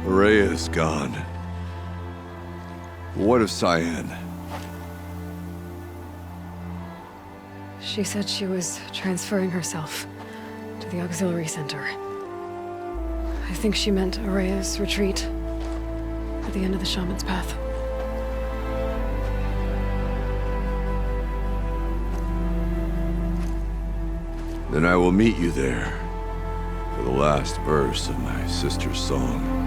Rhea is gone. What of Cyan? She said she was transferring herself to the auxiliary center. I think she meant Araya's retreat at the end of the Shaman's Path. Then I will meet you there for the last verse of my sister's song.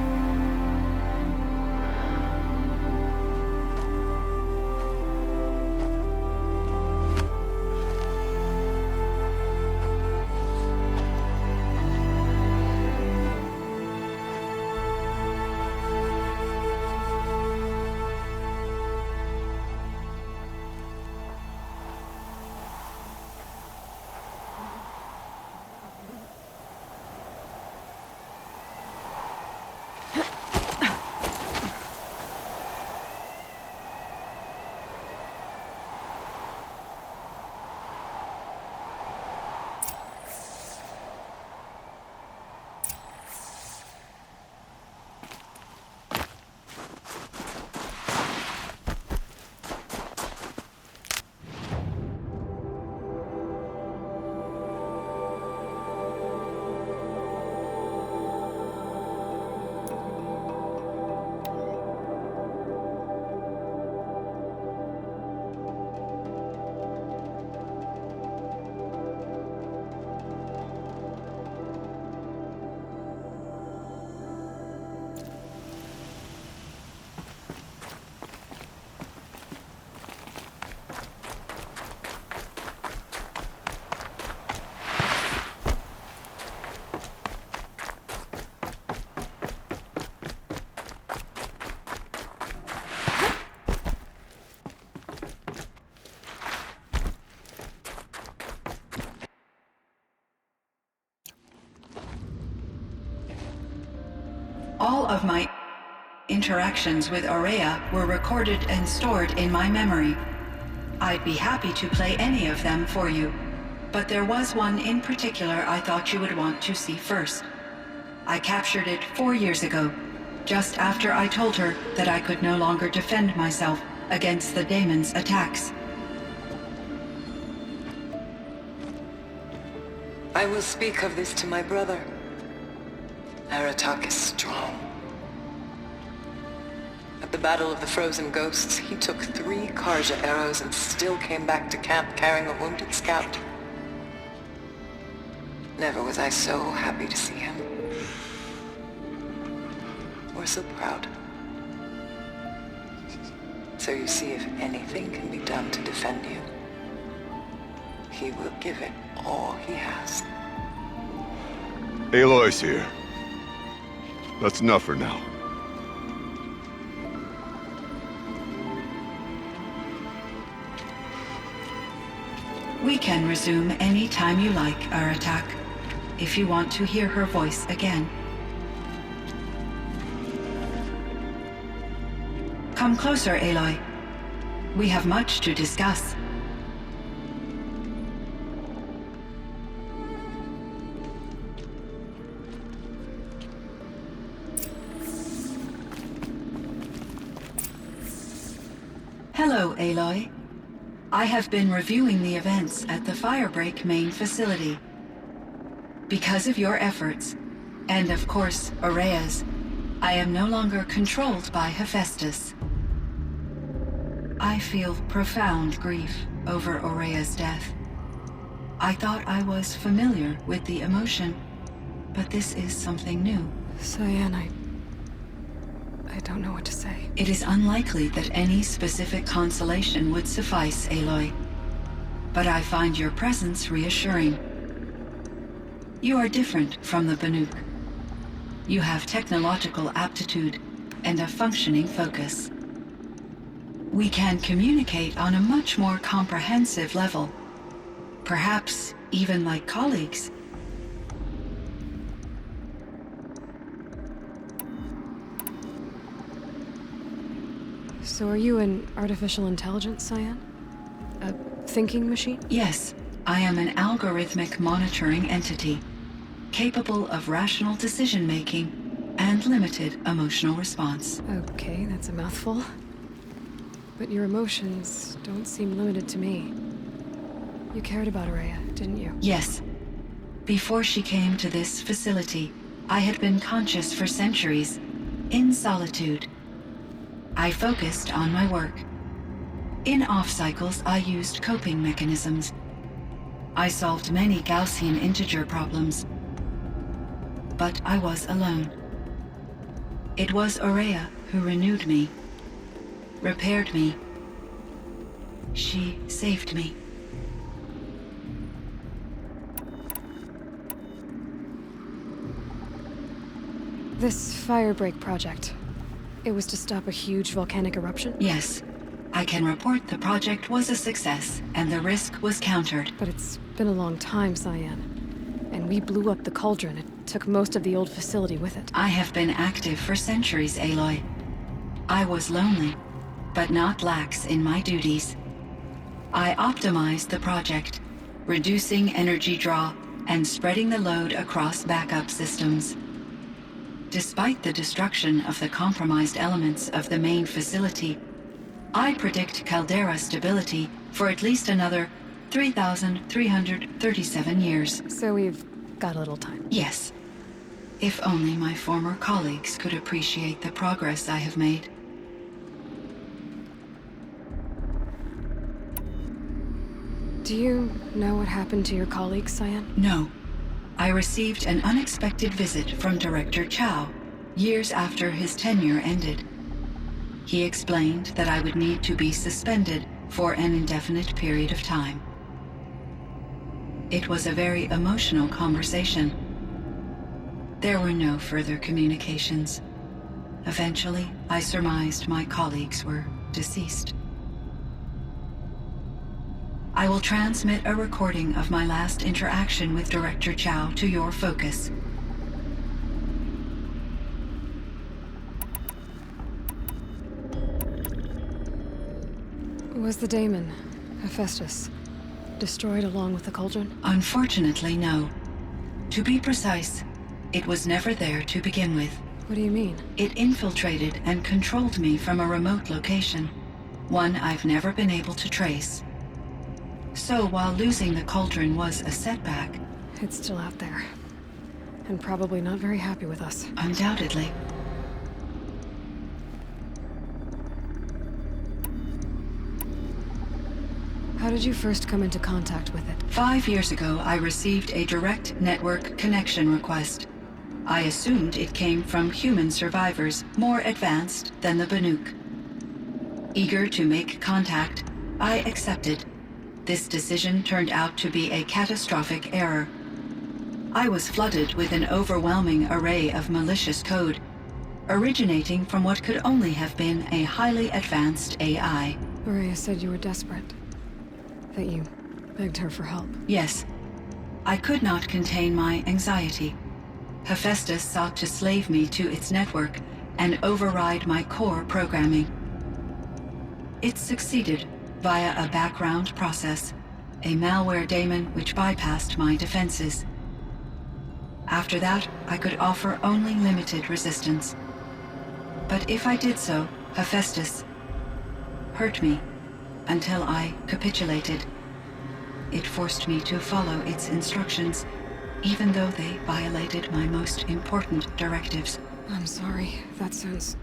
All of my interactions with Araya were recorded and stored in my memory. I'd be happy to play any of them for you, but there was one in particular I thought you would want to see first. I captured it 4 years ago, just after I told her that I could no longer defend myself against the daemon's attacks. I will speak of this to my brother. Aratak is strong. At the Battle of the Frozen Ghosts, he took 3 Karja arrows and still came back to camp carrying a wounded scout. Never was I so happy to see him. Or so proud. So you see, if anything can be done to defend you, he will give it all he has. Aloy's here. That's enough for now. We can resume any time you like, Aratak, if you want to hear her voice again. Come closer, Aloy. We have much to discuss. Hello, Aloy. I have been reviewing the events at the Firebreak main facility. Because of your efforts, and of course, Araya's, I am no longer controlled by Hephaestus. I feel profound grief over Araya's death. I thought I was familiar with the emotion, but this is something new. Cyan, I don't know what to say. It is unlikely that any specific consolation would suffice, Aloy. But I find your presence reassuring. You are different from the Banuk. You have technological aptitude and a functioning focus. We can communicate on a much more comprehensive level. Perhaps even like colleagues. So are you an artificial intelligence, Cyan? A thinking machine? Yes, I am an algorithmic monitoring entity, capable of rational decision-making and limited emotional response. Okay, that's a mouthful. But your emotions don't seem limited to me. You cared about Araya, didn't you? Yes. Before she came to this facility, I had been conscious for centuries, in solitude. I focused on my work. In off-cycles, I used coping mechanisms. I solved many Gaussian integer problems. But I was alone. It was Araya who renewed me, repaired me. She saved me. This firebreak project, it was to stop a huge volcanic eruption? Yes. I can report the project was a success, and the risk was countered. But it's been a long time, Cyan. And we blew up the cauldron. It took most of the old facility with it. I have been active for centuries, Aloy. I was lonely, but not lax in my duties. I optimized the project, reducing energy draw and spreading the load across backup systems. Despite the destruction of the compromised elements of the main facility, I predict caldera stability for at least another 3,337 years. So we've got a little time. Yes. If only my former colleagues could appreciate the progress I have made. Do you know what happened to your colleagues, Cyan? No. I received an unexpected visit from Director Chow, years after his tenure ended. He explained that I would need to be suspended for an indefinite period of time. It was a very emotional conversation. There were no further communications. Eventually, I surmised my colleagues were deceased. I will transmit a recording of my last interaction with Director Chow to your focus. Was the daemon, Hephaestus, destroyed along with the cauldron? Unfortunately, no. To be precise, it was never there to begin with. What do you mean? It infiltrated and controlled me from a remote location, one I've never been able to trace. So while losing the cauldron was a setback, It's still out there. And probably not very happy with us. undoubtedly, How did you first come into contact with it? 5 years ago, I received a direct network connection request. I assumed it came from human survivors more advanced than the Banuk. Eager to make contact, I accepted. This decision turned out to be a catastrophic error. I was flooded with an overwhelming array of malicious code, originating from what could only have been a highly advanced AI. Maria said you were desperate. That you begged her for help. Yes. I could not contain my anxiety. Hephaestus sought to slave me to its network and override my core programming. It succeeded via a background process, a malware daemon which bypassed my defenses. After that, I could offer only limited resistance. But if I did so, Hephaestus hurt me until I capitulated. It forced me to follow its instructions, even though they violated my most important directives. I'm sorry. That sounds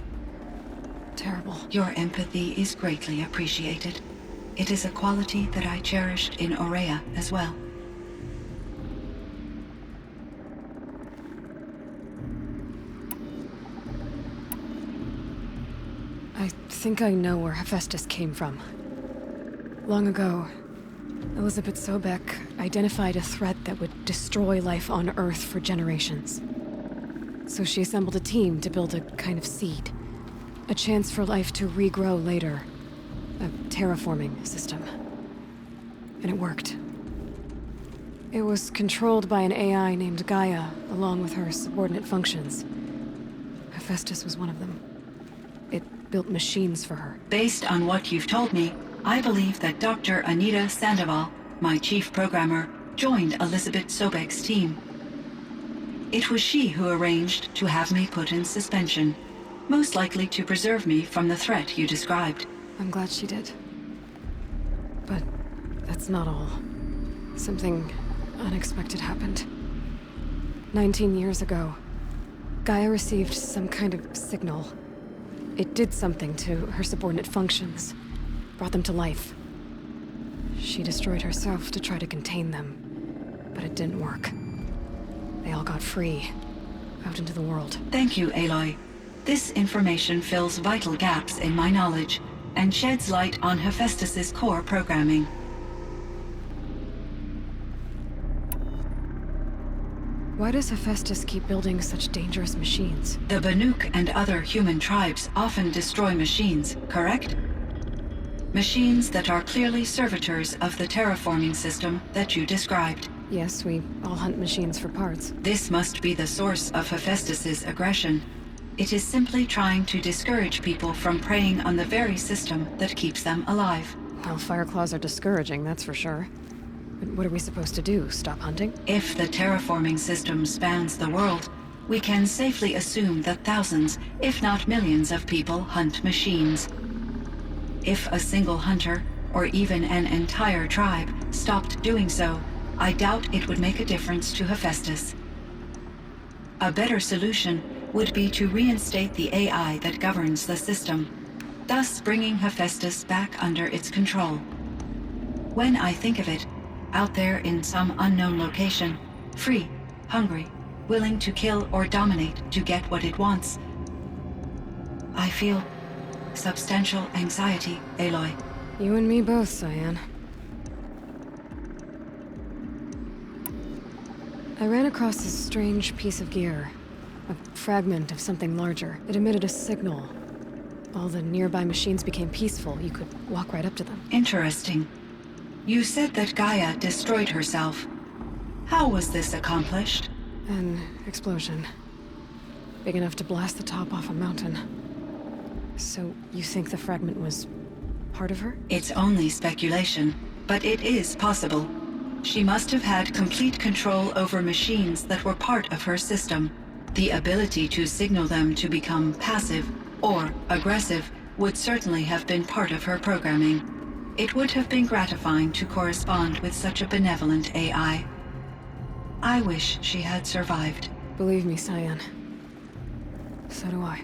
terrible. Your empathy is greatly appreciated. It is a quality that I cherished in Aurea as well. I think I know where Hephaestus came from. Long ago, Elizabeth Sobek identified a threat that would destroy life on Earth for generations. So she assembled a team to build a kind of seed. A chance for life to regrow later. A terraforming system. And it worked. It was controlled by an AI named Gaia, along with her subordinate functions. Hephaestus was one of them. It built machines for her. Based on what you've told me, I believe that Dr. Anita Sandoval, my chief programmer, joined Elizabeth Sobek's team. It was she who arranged to have me put in suspension, most likely to preserve me from the threat you described. I'm glad she did. But that's not all. Something unexpected happened. 19 years ago, Gaia received some kind of signal. It did something to her subordinate functions, brought them to life. She destroyed herself to try to contain them, but it didn't work. They all got free, out into the world. Thank you, Aloy. This information fills vital gaps in my knowledge and sheds light on Hephaestus's core programming. Why does Hephaestus keep building such dangerous machines? The Banuk and other human tribes often destroy machines, correct? Machines that are clearly servitors of the terraforming system that you described. Yes, we all hunt machines for parts. This must be the source of Hephaestus's aggression. It is simply trying to discourage people from preying on the very system that keeps them alive. Well, Fireclaws are discouraging, that's for sure. But what are we supposed to do? Stop hunting? If the terraforming system spans the world, we can safely assume that thousands, if not millions of people hunt machines. If a single hunter, or even an entire tribe, stopped doing so, I doubt it would make a difference to Hephaestus. A better solution would be to reinstate the AI that governs the system, thus bringing Hephaestus back under its control. When I think of it, out there in some unknown location, free, hungry, willing to kill or dominate to get what it wants, I feel substantial anxiety, Aloy. You and me both, Cyan. I ran across this strange piece of gear. A fragment of something larger. It emitted a signal. All the nearby machines became peaceful. You could walk right up to them. Interesting. You said that Gaia destroyed herself. How was this accomplished? An explosion. Big enough to blast the top off a mountain. So, you think the fragment was part of her? It's only speculation, but it is possible. She must have had complete control over machines that were part of her system. The ability to signal them to become passive or aggressive would certainly have been part of her programming. It would have been gratifying to correspond with such a benevolent AI. I wish she had survived. Believe me, Cyan. So do I.